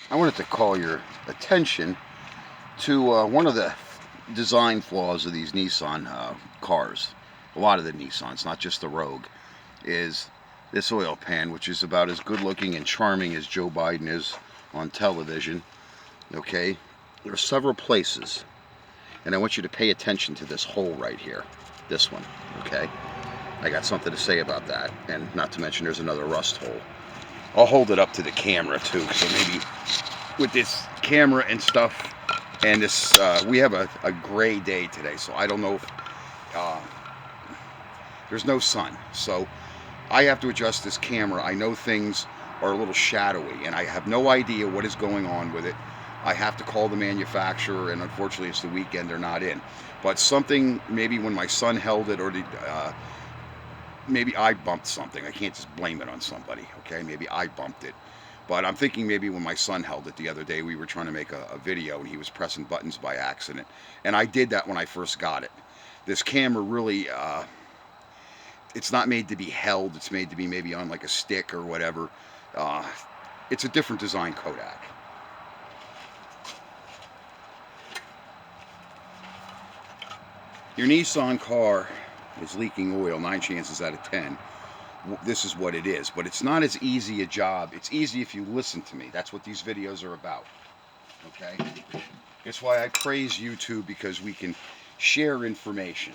I wanted to call your attention to one of the design flaws of these Nissan cars. A lot of the Nissans, not just the Rogue, is this oil pan, which is about as good looking and charming as Joe Biden is on television. Okay, there are several places, and I want you to pay attention to this hole right here. This one, okay? I got something to say about that, and not to mention there's another rust hole. I'll hold it up to the camera too, so maybe with this camera and stuff, and this we have a gray day today, so I don't know if uh, there's no sun, so I have to adjust this camera. I know things are a little shadowy, and I have no idea what is going on with it. I have to call the manufacturer, and unfortunately it's the weekend, they're not in. But something, maybe when my son held it, or maybe I bumped something. I can't just blame it on somebody, okay? Maybe I bumped it. But I'm thinking maybe when my son held it the other day, we were trying to make a video, and he was pressing buttons by accident. And I did that when I first got it. This camera really, it's not made to be held. It's made to be maybe on like a stick or whatever. It's a different design Kodak. Your Nissan car is leaking oil 9 chances out of 10. This is what it is, but it's not as easy a job. It's easy if you listen to me. That's what these videos are about, okay? It's why I praise YouTube, because we can share information.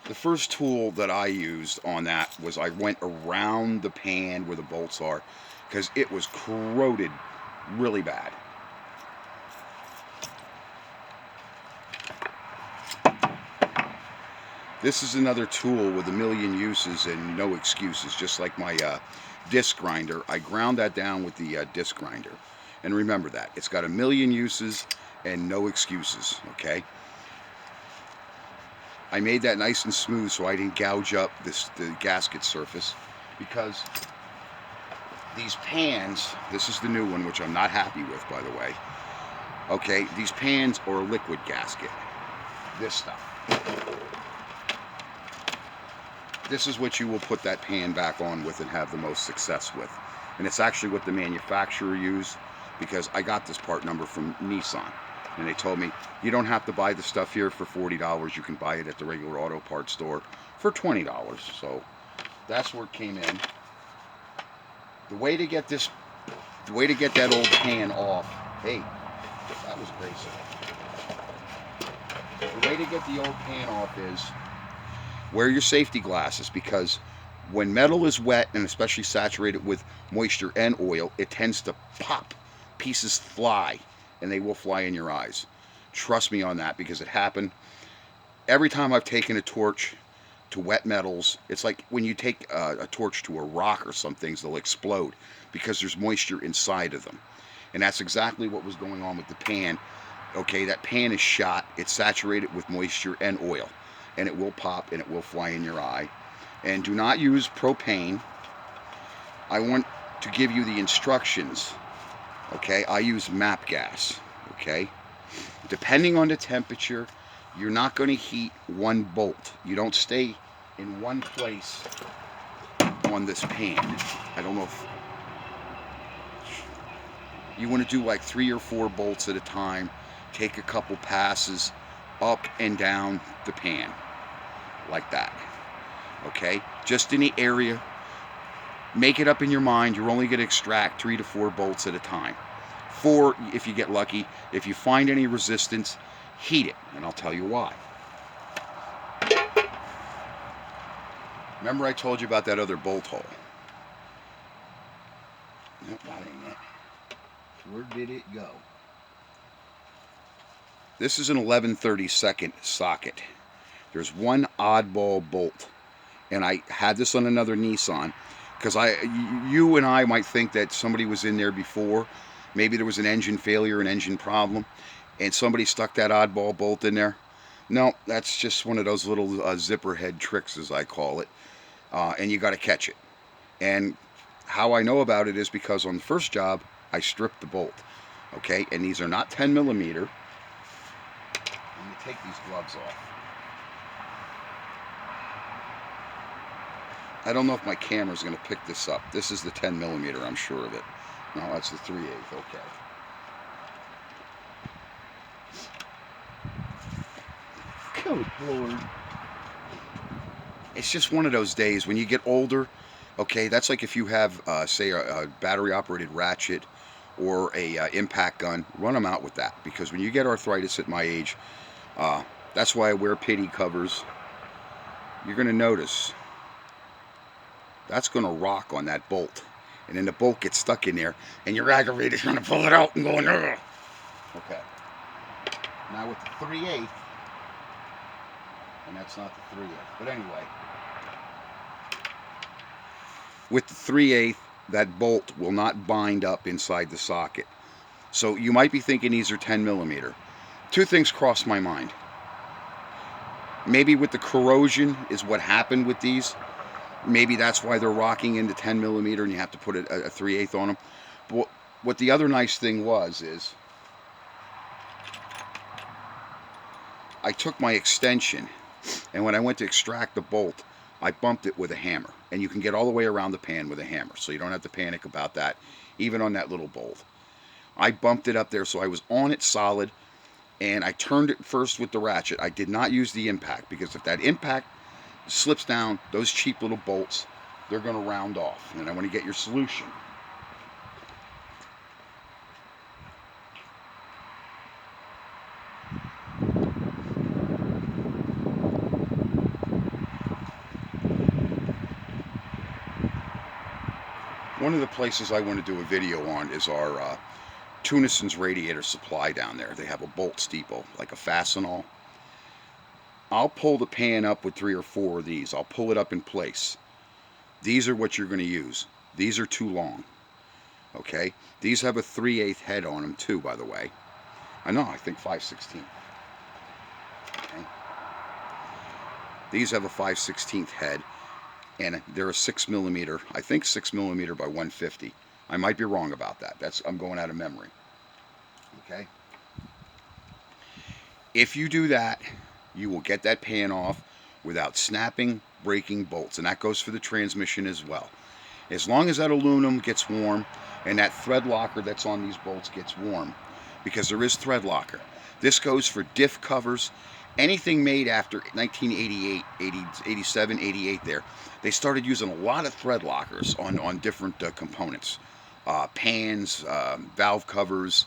The first tool that I used on that was I went around the pan where the bolts are, because it was corroded really bad. This is another tool with a million uses and no excuses, just like my disc grinder. I ground that down with the disc grinder. And remember that. It's got a million uses and no excuses, okay? I made that nice and smooth so I didn't gouge up the gasket surface, because these pans, this is the new one, which I'm not happy with, by the way. Okay, these pans are a liquid gasket. This stuff. This is what you will put that pan back on with and have the most success with. And it's actually what the manufacturer used, because I got this part number from Nissan. And they told me, you don't have to buy the stuff here for $40. You can buy it at the regular auto parts store for $20. So that's where it came in. The way to get that old pan off, hey, that was crazy. The way to get the old pan off is wear your safety glasses, because when metal is wet, and especially saturated with moisture and oil, it tends to pop. Pieces fly, and they will fly in your eyes. Trust me on that, because it happened. Every time I've taken a torch to wet metals, it's like when you take a torch to a rock or some things, they'll explode because there's moisture inside of them. And that's exactly what was going on with the pan. Okay, that pan is shot. It's saturated with moisture and oil, and it will pop and it will fly in your eye. And do not use propane. I want to give you the instructions. Okay, I use MAP gas. Okay, depending on the temperature, you're not going to heat one bolt. You don't stay in one place on this pan. I don't know if you want to do like 3 or 4 bolts at a time. Take a couple passes up and down the pan like that. Okay, just in the area. Make it up in your mind. You're only going to extract 3 to 4 bolts at a time. 4 if you get lucky. If you find any resistance, heat it, and I'll tell you why. Remember I told you about that other bolt hole? Nope, that ain't it. Where did it go? This is an 11/32 socket. There's one oddball bolt, and I had this on another Nissan, because you and I might think that somebody was in there before. Maybe there was an engine failure, an engine problem, and somebody stuck that oddball bolt in there. No, that's just one of those little zipper head tricks, as I call it, and you got to catch it. And how I know about it is because on the first job, I stripped the bolt. Okay, and these are not 10 millimeter. Let me take these gloves off. I don't know if my camera's going to pick this up. This is the 10 millimeter, I'm sure of it. No, that's the 3/8. Okay. Good Lord. It's just one of those days when you get older. Okay, that's like if you have, say, a battery-operated ratchet or a impact gun. Run them out with that, because when you get arthritis at my age, uh, that's why I wear pity covers. You're going to notice that's going to rock on that bolt, and then the bolt gets stuck in there, and you're aggravated trying to pull it out and going, ugh. Okay. Now with the 3/8, and that's not the 3/8, but anyway, with the 3/8, that bolt will not bind up inside the socket. So you might be thinking these are 10 millimeter. Two things crossed my mind. Maybe with the corrosion is what happened with these. Maybe that's why they're rocking into 10 millimeter and you have to put a 3/8 on them. But what the other nice thing was is I took my extension, and when I went to extract the bolt, I bumped it with a hammer. And you can get all the way around the pan with a hammer, so you don't have to panic about that, even on that little bolt. I bumped it up there so I was on it solid, and I turned it first with the ratchet. I did not use the impact, because if that impact slips down, those cheap little bolts, they're going to round off. And I want to get your solution. One of the places I want to do a video on is our Tunison's radiator supply down there. They have a bolt steeple, like a Fastenal. I'll pull the pan up with 3 or 4 of these. I'll pull it up in place. These are what you're going to use. These are too long. Okay? These have a 3/8 head on them too, by the way. I know, I think 5/16. Okay? These have a 5/16 head, and they're a 6 millimeter. I think 6 millimeter by 150. I might be wrong about that. I'm going out of memory. Okay? If you do that, you will get that pan off without snapping, breaking bolts, and that goes for the transmission as well. As long as that aluminum gets warm and that thread locker that's on these bolts gets warm, because there is thread locker. This goes for diff covers, anything made after 1988, 87, 88 there. They started using a lot of thread lockers on different components. Pans, valve covers,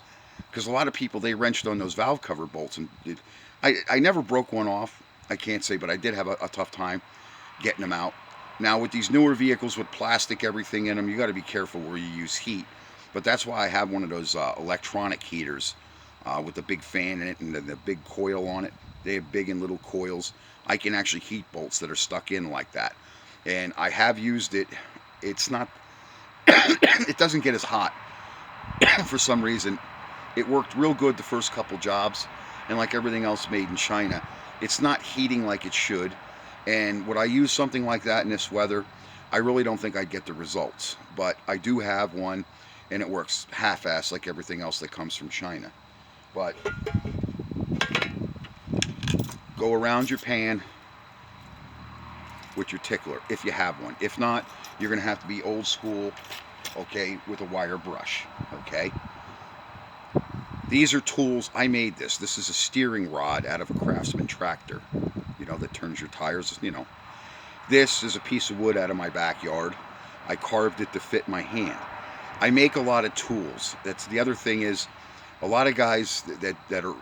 because a lot of people, they wrenched on those valve cover bolts, and I never broke one off, I can't say, but I did have a tough time getting them out. Now with these newer vehicles with plastic everything in them, you got to be careful where you use heat, but that's why I have one of those electronic heaters with the big fan in it and the big coil on it. They have big and little coils. I can actually heat bolts that are stuck in like that, and I have used it. It's not it doesn't get as hot for some reason. It worked real good the first couple jobs, and like everything else made in China, it's not heating like it should. And would I use something like that in this weather? I really don't think I'd get the results, but I do have one, and it works half-assed like everything else that comes from China. But go around your pan with your tickler if you have one. If not, you're going to have to be old school, okay, with a wire brush, okay? These are tools. I made this. This is a steering rod out of a Craftsman tractor, you know, that turns your tires, you know. This is a piece of wood out of my backyard. I carved it to fit my hand. I make a lot of tools. That's the other thing, is a lot of guys that are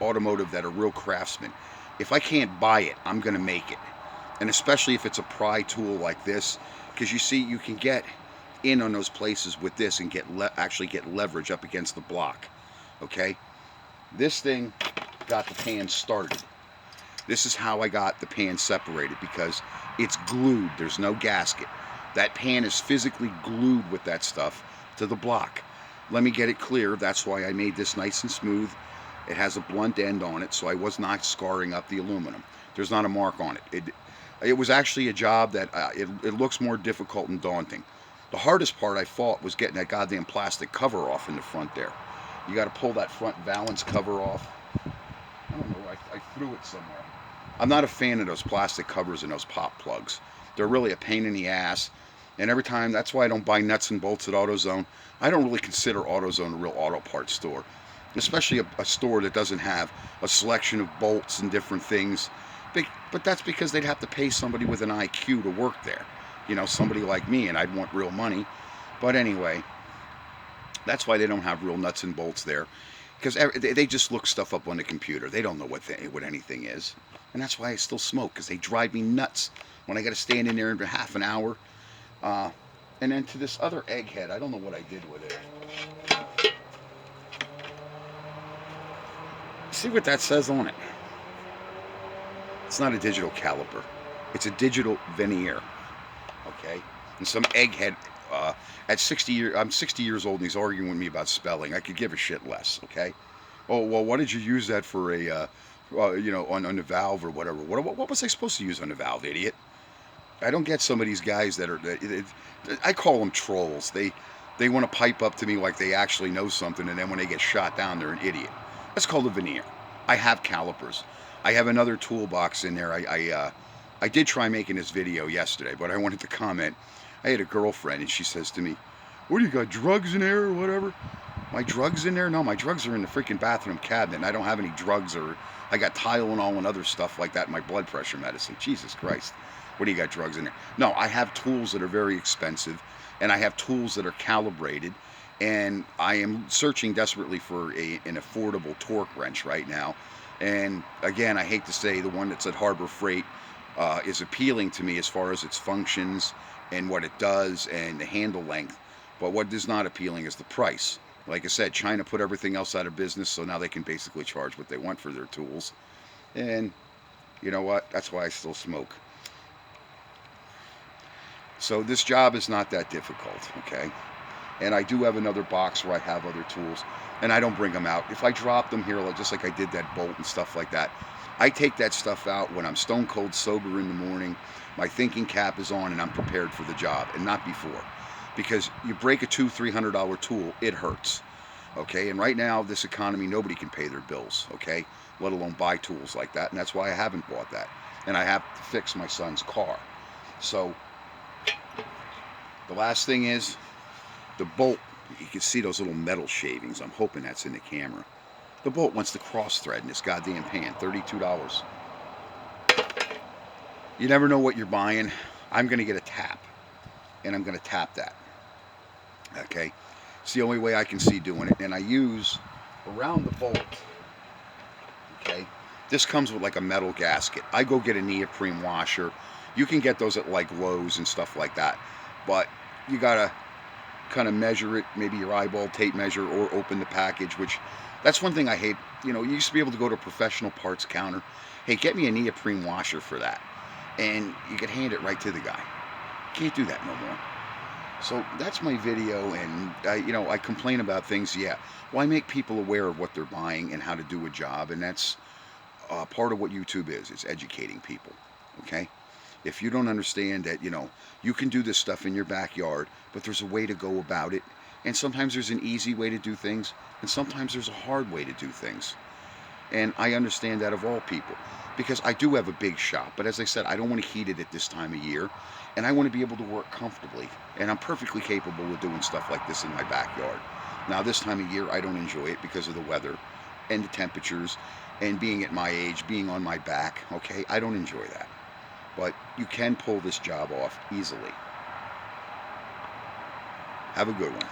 automotive, that are real craftsmen. If I can't buy it, I'm going to make it. And especially if it's a pry tool like this, because you see, you can get in on those places with this and actually get leverage up against the block. Okay, this thing got the pan started. This is how I got the pan separated, because it's glued. There's no gasket. That pan is physically glued with that stuff to the block. Let me get it clear. That's why I made this nice and smooth. It has a blunt end on it, so I was not scarring up the aluminum. There's not a mark on it. It was actually a job that it looks more difficult and daunting. The hardest part I fought was getting that goddamn plastic cover off in the front there. You got to pull that front valance cover off. I don't know, I threw it somewhere. I'm not a fan of those plastic covers and those pop plugs. They're really a pain in the ass. And every time, that's why I don't buy nuts and bolts at AutoZone. I don't really consider AutoZone a real auto parts store, especially a store that doesn't have a selection of bolts and different things. But that's because they'd have to pay somebody with an IQ to work there. You know, somebody like me, and I'd want real money. But anyway, that's why they don't have real nuts and bolts there, because they just look stuff up on the computer. They don't know what anything is, and that's why I still smoke, because they drive me nuts when I got to stand in there for half an hour. And then to this other egghead, I don't know what I did with it. See what that says on it? It's not a digital caliper. It's a digital veneer. Okay? And some egghead at 60 years, I'm 60 years old, and he's arguing with me about spelling. I could give a shit less. Okay? Oh well, why did you use that for a, on the valve or whatever? What was I supposed to use on the valve, idiot? I don't get some of these guys that are. I call them trolls. They want to pipe up to me like they actually know something, and then when they get shot down, they're an idiot. That's called a veneer. I have calipers. I have another toolbox in there. I did try making this video yesterday, but I wanted to comment. I had a girlfriend, and she says to me, "What do you got, drugs in there or whatever?" My drugs in there? No, my drugs are in the freaking bathroom cabinet, and I don't have any drugs, or I got Tylenol and other stuff like that in my blood pressure medicine. Jesus Christ. What do you got, drugs in there? No, I have tools that are very expensive, and I have tools that are calibrated, and I am searching desperately for an affordable torque wrench right now. And again, I hate to say the one that's at Harbor Freight is appealing to me as far as its functions and what it does and the handle length, but what is not appealing is the price. Like I said, China put everything else out of business, so now they can basically charge what they want for their tools. And you know what? That's why I still smoke. So this job is not that difficult, okay? And I do have another box where I have other tools, and I don't bring them out. If I drop them here, just like I did that bolt and stuff like that, I take that stuff out when I'm stone cold sober in the morning, my thinking cap is on, and I'm prepared for the job, and not before. Because you break a $200-300 tool, it hurts, okay? And right now, this economy, nobody can pay their bills, okay? Let alone buy tools like that, and that's why I haven't bought that. And I have to fix my son's car. So the last thing is the bolt. You can see those little metal shavings. I'm hoping that's in the camera. The bolt wants to cross thread in this goddamn pan. $32. You never know what you're buying. I'm going to get a tap, and I'm going to tap that. Okay? It's the only way I can see doing it. And I use around the bolt. Okay? This comes with like a metal gasket. I go get a neoprene washer. You can get those at like Lowe's and stuff like that. But you gotta kind of measure it, maybe your eyeball tape measure, or open the package, which that's one thing I hate. You know, you used to be able to go to a professional parts counter. Hey, get me a neoprene washer for that. And you could hand it right to the guy. Can't do that no more. So that's my video, and I complain about things, yeah. Well, I make people aware of what they're buying and how to do a job, and that's part of what YouTube is. It's educating people, okay? If you don't understand that, you can do this stuff in your backyard, but there's a way to go about it. And sometimes there's an easy way to do things, and sometimes there's a hard way to do things. And I understand that of all people, because I do have a big shop. But as I said, I don't want to heat it at this time of year, and I want to be able to work comfortably. And I'm perfectly capable of doing stuff like this in my backyard. Now, this time of year, I don't enjoy it because of the weather and the temperatures and being at my age, being on my back, okay? I don't enjoy that. But you can pull this job off easily. Have a good one.